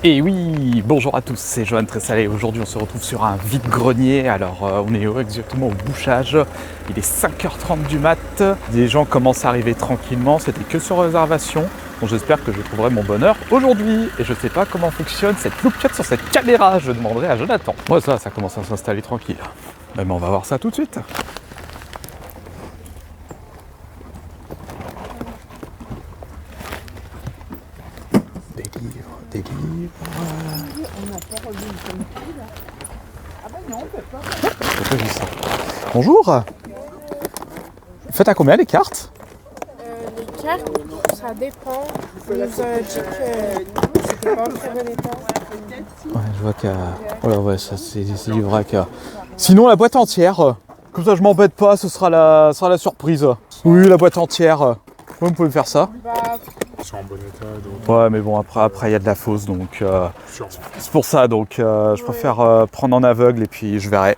Et oui, bonjour à tous, c'est Johan Tressalé. Aujourd'hui on se retrouve sur un vide-grenier. Alors on est exactement au bouchage. Il est 5h30 du mat. Les gens commencent à arriver tranquillement. C'était que sur réservation. Donc j'espère que je trouverai mon bonheur aujourd'hui. Et je sais pas comment fonctionne cette loupiote sur cette caméra. Je demanderai à Jonathan. Moi ça commence à s'installer tranquille. Mais on va voir ça tout de suite. Des livres. On n'a pas revu une comme là. Ah ben non, on peut pas. Pourquoi je dis ça? Bonjour. Faites à combien les cartes? Les cartes, ça dépend. Il nous a dit que c'était pas en très bon état. Ouais, je vois qu'il y a... Oh là, ouais, ça c'est du vrac. Sinon la boîte entière. Comme ça je m'embête pas, ce sera la surprise. Oui, la boîte entière. Vous pouvez me faire ça? Bah, C'est en bon état, donc. Ouais, mais bon, après il y a de la fausse, donc c'est pour ça, donc je préfère prendre en aveugle et puis je verrai.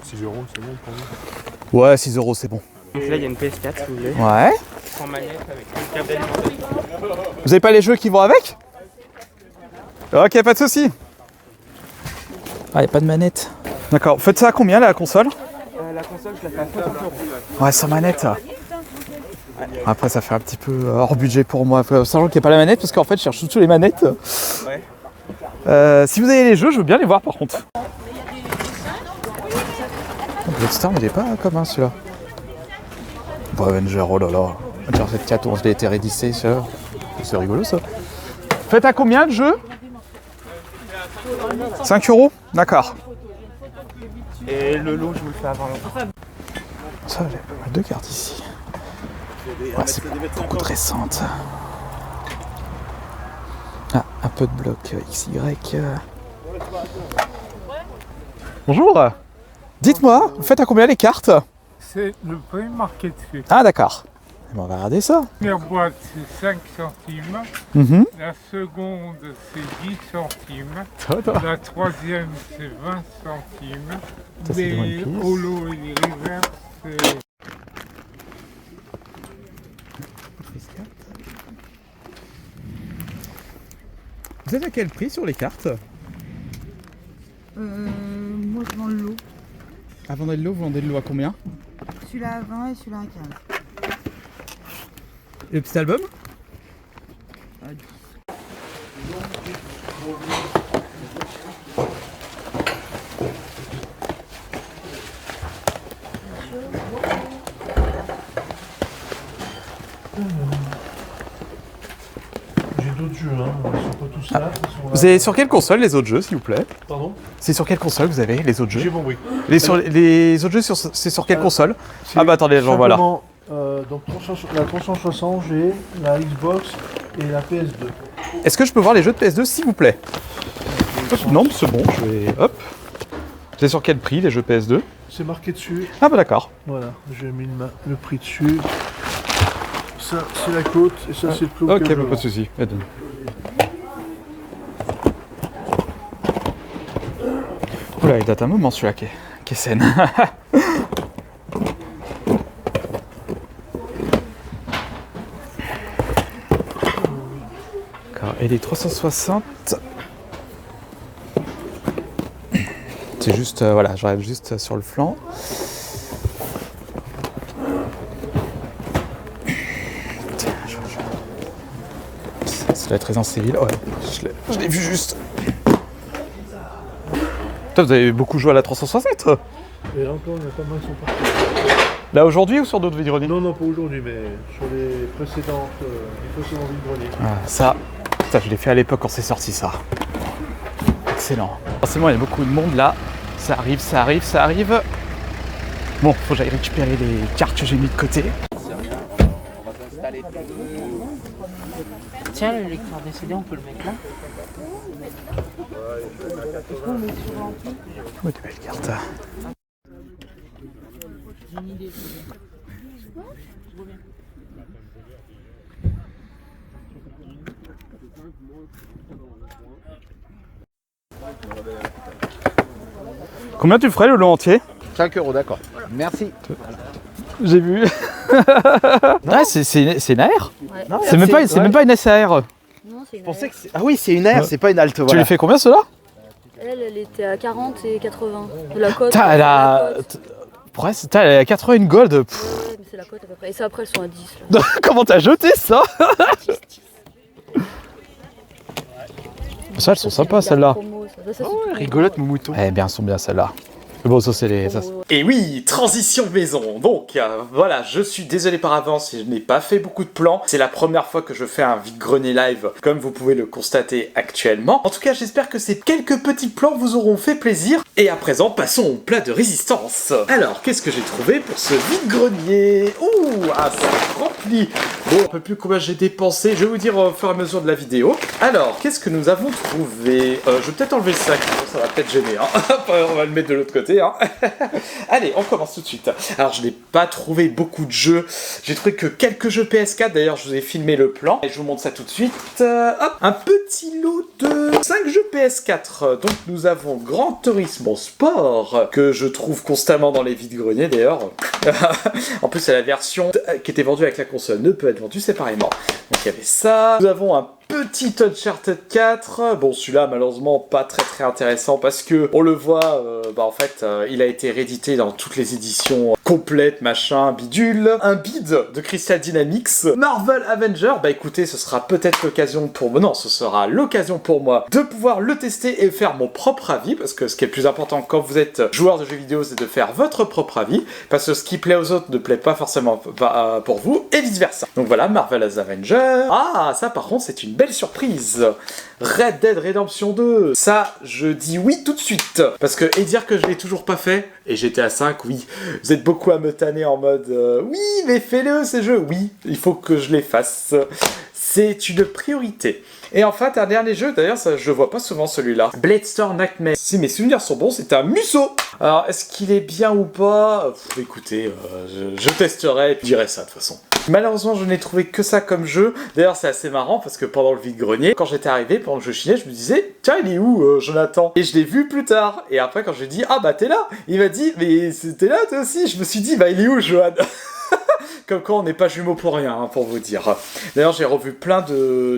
6 €, c'est bon pour vous? Ouais, 6 € c'est bon. Donc là il y a une PS4 si vous voulez, Ouais. sans manette avec un câble. Vous avez pas les jeux qui vont avec? Ok, pas de soucis. Ah, y a pas de manette. D'accord, faites ça à combien la console? La console je la fais à 60 €. Ouais, sans manette. Après, ça fait un petit peu hors budget pour moi, sachant qu'il n'y a pas la manette, parce qu'en fait, je cherche toutes les manettes. Ouais. Si vous avez les jeux, je veux bien les voir par contre. Bloodstorm, il est pas commun celui-là. Bon, Avenger, oh là là. Avenger 714, je l'ai été réédité, ça. C'est rigolo ça. Faites à combien le jeu? 5 €? D'accord. Et le lot je vous le fais avant longtemps. Ça, j'ai pas mal de cartes ici. Ouais, c'est beaucoup de récentes. Ah, un peu de bloc XY. Bonjour. Dites-moi, vous faites à combien les cartes? C'est le prix marqué dessus. Ah, d'accord. Bon, on va regarder ça. La première boîte, c'est 5 centimes. Mhm. La seconde, c'est 10 centimes. La troisième, c'est 20 centimes. Ça, c'est Les One Piece. holo et les reverse, c'est... Vous êtes à quel prix sur les cartes? Moi je vends le lot. À vendre le lot, vous vendez le lot à combien? Celui-là à 20 et celui-là à 15. Et le petit album? À 10. J'ai d'autres jeux, hein. Ils sont pas tous là. Ils sont là. Vous avez sur quelle console les autres jeux, s'il vous plaît? Pardon? C'est sur quelle console vous avez les autres J'ai jeux? compris. Les autres jeux, c'est sur quelle console? Ah bah attendez, j'en vois là. Simplement, donc la 360, j'ai la Xbox et la PS2. Est-ce que je peux voir les jeux de PS2, s'il vous plaît? Non, mais c'est bon, je vais... Hop. C'est sur quel prix, les jeux PS2? C'est marqué dessus. Ah bah d'accord. Voilà, j'ai mis le prix dessus. Ça, c'est la côte et ça, c'est le clos. Ok, que je bah, pas de vends. soucis. Oula, il date un moment celui-là qui est saine. D'accord, et les 360... C'est juste, voilà, j'arrive juste sur le flanc. Ça doit être résidence civile, ouais, je l'ai vu juste. Putain, vous avez beaucoup joué à la 360? Et là encore, il y en a pas mal qui sont partis. Là aujourd'hui ou sur d'autres vide-greniers? Non, pas aujourd'hui, mais sur les précédents vide-greniers. Ah, ça, je l'ai fait à l'époque quand c'est sorti ça. Excellent. Forcément, il y a beaucoup de monde là. Ça arrive, ça arrive, ça arrive. Bon, faut que j'aille récupérer les cartes que j'ai mis de côté. Tiens le lecteur décédé on peut le mettre là. Ouais, des belles cartes. Combien tu ferais le lot entier? 5 €, d'accord. Merci. J'ai vu. Ouais, c'est une AR. Non, C'est même pas une SAR. Non, c'est une Je pensais AR. que c'est... Ah oui, c'est une air, c'est pas une alto. Tu Voilà. lui fais combien ceux-là? Elle était à 40 et 80. La côte. Putain, elle a. Putain, elle a 81 gold. Pff. Ouais, mais c'est la côte à peu près. Et ça, après, elles sont à 10. Là. Comment t'as jeté ça? Ça, elles sont sympas celles-là. Rigolote, mon mouton. Eh bien, elles sont bien celles-là. Mais bon, ça c'est les... Et oui, transition maison. Donc, voilà, je suis désolé par avance si je n'ai pas fait beaucoup de plans. C'est la première fois que je fais un vide-grenier live, comme vous pouvez le constater actuellement. En tout cas, j'espère que ces quelques petits plans vous auront fait plaisir. Et à présent, passons au plat de résistance. Alors, qu'est-ce que j'ai trouvé pour ce vide-grenier? Ouh, ah, c'est rempli. Bon, un peu plus combien j'ai dépensé, je vais vous dire au fur et à mesure de la vidéo. Alors, qu'est-ce que nous avons trouvé? Je vais peut-être enlever le sac, ça va peut-être gêner, hein. On va le mettre de l'autre côté. Hein. Allez, on commence tout de suite. Alors, je n'ai pas trouvé beaucoup de jeux. J'ai trouvé que quelques jeux PS4. D'ailleurs, je vous ai filmé le plan. Et je vous montre ça tout de suite. Hop, un petit lot de 5 jeux PS4. Donc, nous avons Gran Turismo Sport, que je trouve constamment dans les vides-greniers, d'ailleurs. En plus, c'est la version qui était vendue avec la console. Ne peut être vendue séparément. Donc, il y avait ça. Nous avons un petit Uncharted 4, bon celui-là malheureusement pas très intéressant parce que on le voit, en fait il a été réédité dans toutes les éditions complètes, machin, bidule. Un bid de Crystal Dynamics, Marvel Avenger, bah écoutez ce sera peut-être l'occasion pour moi, non ce sera l'occasion pour moi de pouvoir le tester et faire mon propre avis parce que ce qui est le plus important quand vous êtes joueur de jeux vidéo c'est de faire votre propre avis parce que ce qui plaît aux autres ne plaît pas forcément pour vous et vice versa. Donc voilà Marvel Avenger, ah ça par contre c'est une belle surprise. Red Dead Redemption 2, ça je dis oui tout de suite parce que et dire que je l'ai toujours pas fait et j'étais à 5, oui vous êtes beaucoup à me tanner en mode oui mais fais-le ces jeux, oui il faut que je les fasse, c'est une priorité. Et enfin un dernier jeu, d'ailleurs ça, je vois pas souvent celui-là, Blade-Storm Nightmare. Si mes souvenirs sont bons, c'est un Musso. Alors est-ce qu'il est bien ou pas? Écoutez, je testerai et je dirai ça de toute façon. Malheureusement, je n'ai trouvé que ça comme jeu. D'ailleurs, c'est assez marrant parce que pendant le vide-grenier, quand j'étais arrivé, pendant que je chinais, je me disais tiens, il est où Jonathan? Et je l'ai vu plus tard. Et après, quand je lui ai dit ah bah t'es là, il m'a dit mais c'était là toi aussi. Je me suis dit bah il est où Johan? Comme quoi on n'est pas jumeaux pour rien, hein, pour vous dire. D'ailleurs, j'avais vu plein de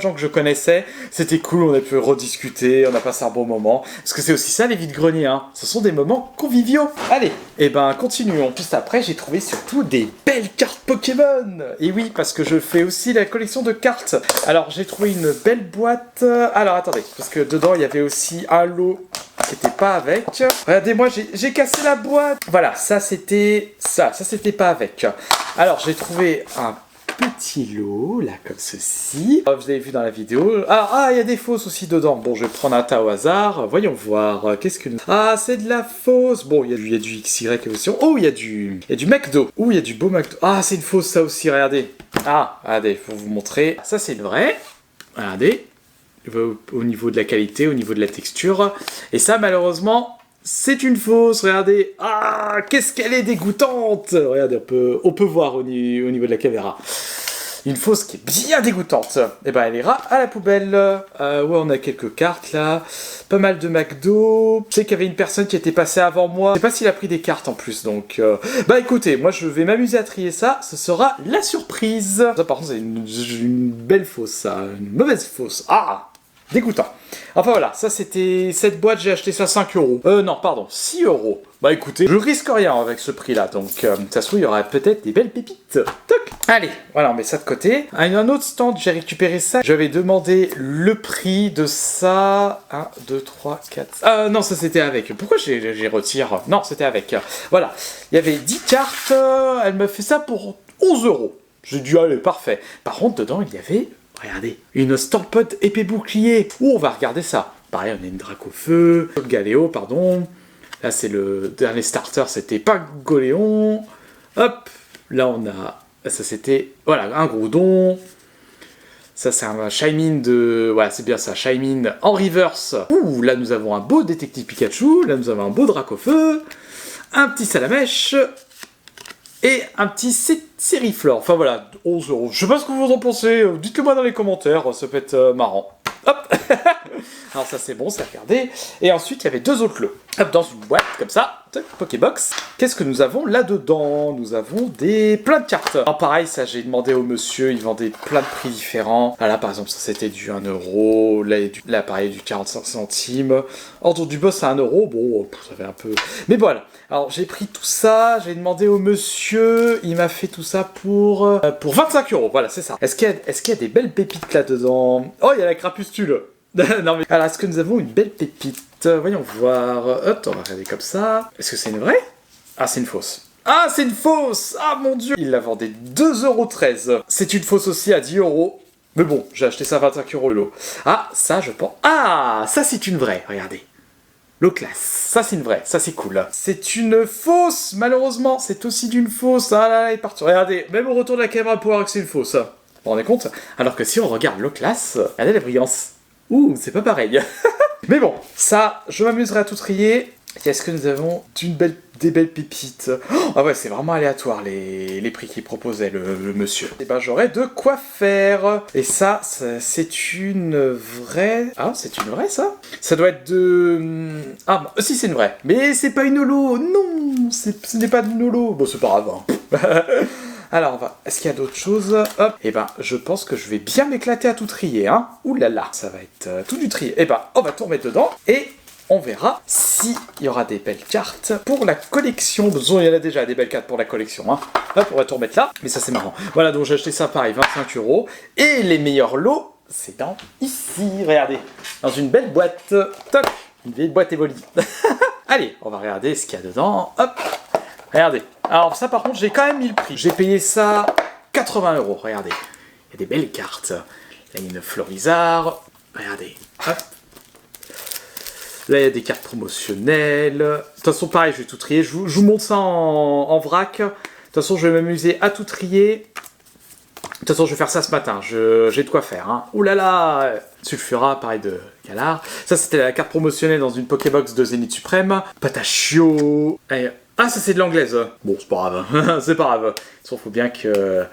gens que je connaissais. C'était cool, on a pu rediscuter, on a passé un bon moment. Parce que c'est aussi ça les vides-greniers, hein. Ce sont des moments conviviaux. Allez, et ben continuons. Juste après, j'ai trouvé surtout des belles cartes Pokémon. Et oui, parce que je fais aussi la collection de cartes. Alors, j'ai trouvé une belle boîte. Alors, attendez, parce que dedans, il y avait aussi un lot qui n'était pas avec. Regardez-moi, j'ai cassé la boîte. Voilà, ça c'était pas avec. Alors, j'ai trouvé un petit lot, là, comme ceci. Vous avez vu dans la vidéo. Ah, il y a des fausses aussi dedans. Bon, je vais prendre un tas au hasard. Voyons voir. Qu'est-ce que... Ah, c'est de la fausse. Bon, il y a du XY évolution. Oh, il y a du McDo. Oh, il y a du beau McDo. Ah, c'est une fausse, ça aussi, regardez. Ah, regardez, pour vous montrer. Ça, c'est le vrai. Regardez. Au niveau de la qualité, au niveau de la texture. Et ça, malheureusement... c'est une fausse, regardez. Ah, qu'est-ce qu'elle est dégoûtante. Regardez, on peut voir au niveau de la caméra. Une fausse qui est bien dégoûtante. Et ben, elle ira à la poubelle. Ouais, on a quelques cartes, là. Pas mal de McDo. Je sais qu'il y avait une personne qui était passée avant moi. Je sais pas s'il a pris des cartes, en plus, donc... Bah, écoutez, moi, je vais m'amuser à trier ça. Ce sera la surprise. Ça, par contre, c'est une belle fausse, ça. Une mauvaise fausse. Ah, dégoûtant. Enfin voilà, ça c'était cette boîte, j'ai acheté ça 5 euros. Non, pardon, 6 euros. Bah écoutez, je risque rien avec ce prix-là, donc ça se trouve, il y aura peut-être des belles pépites. Toc. Allez, voilà, on met ça de côté. À un autre stand, j'ai récupéré ça. J'avais demandé le prix de ça. 1, 2, 3, 4... non, ça c'était avec. Pourquoi j'ai retire? Non, c'était avec. Voilà, il y avait 10 cartes. Elle me fait ça pour 11 euros. J'ai dit, allez, parfait. Par contre, dedans, il y avait... regardez, une Stampede épée bouclier. Oh, on va regarder ça. Pareil, on a une Dracofeu, Galéo, pardon. Là, c'est le dernier starter, c'était Pagoléon. Hop, là, on a... ça, c'était... voilà, un Groudon. Ça, c'est un Shaymin de... voilà, c'est bien ça, Shaymin en reverse. Ouh, là, nous avons un beau Détective Pikachu. Là, nous avons un beau Dracofeu. Un petit Salamèche. Et un petit Sériflore. Enfin voilà, 11 euros. Je sais pas ce que vous en pensez. Dites-le moi dans les commentaires. Ça peut être marrant. Hop. Alors ça c'est bon, c'est regardé. Et ensuite il y avait 2 autres lots. Hop, dans une boîte comme ça, Pokébox. Qu'est-ce que nous avons là-dedans? Nous avons plein de cartes. Alors pareil, ça j'ai demandé au monsieur, il vendait plein de prix différents. Ah, là par exemple, ça c'était du 1€, là pareil du 45 centimes. Ordre du boss à 1€, bon, ça fait un peu... Mais voilà, alors j'ai pris tout ça, j'ai demandé au monsieur, il m'a fait tout ça pour 25€, voilà c'est ça. Est-ce qu'il y a des belles pépites là-dedans? Oh, il y a la crapustule. Non mais... Alors, est-ce que nous avons une belle pépite? Voyons voir. Hop, on va regarder comme ça. Est-ce que c'est une vraie? Ah, c'est une fausse. Ah, c'est une fausse! Ah, mon Dieu! Il la vendait 2,13€. C'est une fausse aussi à 10€. Mais bon, j'ai acheté ça à 25€ le lot. Ah, ça, je pense... Ah, ça, c'est une vraie. Regardez. L'eau classe. Ça, c'est une vraie. Ça, c'est cool. C'est une fausse, malheureusement. C'est aussi d'une fausse. Ah là là, il est parti. Regardez, même au retour de la caméra, pour voir que c'est une fausse. Vous vous rendez compte? Alors que si on regarde l'eau classe, regardez la brillance. Ouh, c'est pas pareil. Mais bon, ça, je m'amuserai à tout trier. Est-ce que nous avons des belles pépites? Ah ouais, c'est vraiment aléatoire les prix qu'il proposait le monsieur. Et ben j'aurai de quoi faire. Et ça c'est une vraie... Ah, c'est une vraie ça? Ça doit être de... Ah, bon, si c'est une vraie. Mais c'est pas une holo. Non, ce n'est pas une holo. Bon, c'est pas grave. Hein. Alors, est-ce qu'il y a d'autres choses? Hop. Et ben, je pense que je vais bien m'éclater à tout trier, hein. Ouh là là, ça va être tout du tri. Et ben, on va tout remettre dedans et on verra s'il y aura des belles cartes pour la collection. Bon, il y en a déjà des belles cartes pour la collection, hein. Hop, on va tout remettre là. Mais ça, c'est marrant. Voilà, donc j'ai acheté ça pareil, 25€. Et les meilleurs lots, c'est dans ici. Regardez, dans une belle boîte. Toc, une vieille boîte Evoli. Allez, on va regarder ce qu'il y a dedans. Hop. Regardez. Alors ça par contre j'ai quand même mis le prix. J'ai payé ça 80€. Regardez. Il y a des belles cartes. Là il y a une Florizard. Regardez. Hop. Là il y a des cartes promotionnelles. De toute façon pareil je vais tout trier. Je vous montre ça en vrac. De toute façon je vais m'amuser à tout trier. De toute façon je vais faire ça ce matin. J'ai de quoi faire. Hein. Ouh là là. Sulfura pareil de Galar. Ça c'était la carte promotionnelle dans une Pokébox de Zénith Suprême. Patachio. Ah, ça c'est de l'anglaise. Bon, c'est pas grave. C'est pas grave. Il faut bien que...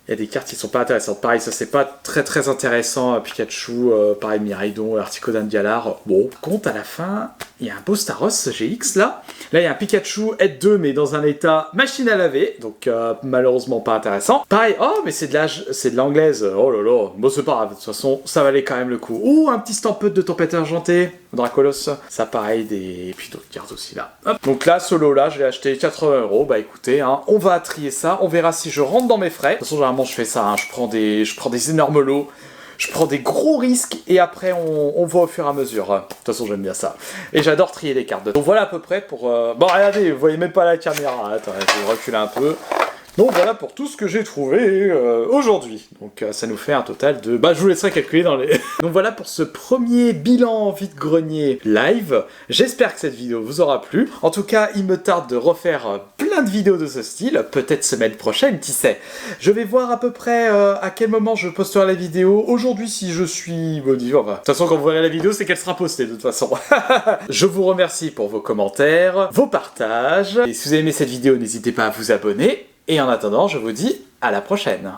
Il y a des cartes qui sont pas intéressantes. Pareil, ça c'est pas très intéressant. Pikachu, pareil, Miraidon, Articodan Galar. Bon, compte à la fin, il y a un beau Staros GX là. Là, il y a un Pikachu Aide 2, mais dans un état machine à laver. Donc, malheureusement pas intéressant. Pareil, oh, mais c'est de l'anglaise. Oh là là. Bon, c'est pas grave. De toute façon, ça valait quand même le coup. Ouh, un petit stampeux de Tempête Argentée. Dracolos. Ça, pareil, et puis d'autres cartes aussi là. Hop. Donc là, ce lot là, je l'ai acheté 80€. Bah écoutez, hein, on va trier ça. On verra si je rentre dans mes frais. De toute façon, généralement, je fais ça. Hein. Je prends des énormes lots. Je prends des gros risques et après on voit au fur et à mesure. De toute façon j'aime bien ça. Et j'adore trier les cartes. Donc voilà à peu près pour... Bon regardez, vous voyez même pas la caméra. Attends, je vais reculer un peu. Donc voilà pour tout ce que j'ai trouvé aujourd'hui. Donc ça nous fait un total de... Bah je vous laisserai calculer dans les... Donc voilà pour ce premier bilan vide-grenier live. J'espère que cette vidéo vous aura plu. En tout cas, il me tarde de refaire plein de vidéos de ce style. Peut-être semaine prochaine, qui sait. Je vais voir à peu près à quel moment je posterai la vidéo. Aujourd'hui, si je suis... Bon, de toute façon, quand vous verrez la vidéo, c'est qu'elle sera postée de toute façon. Je vous remercie pour vos commentaires, vos partages. Et si vous avez aimé cette vidéo, n'hésitez pas à vous abonner. Et en attendant, je vous dis à la prochaine.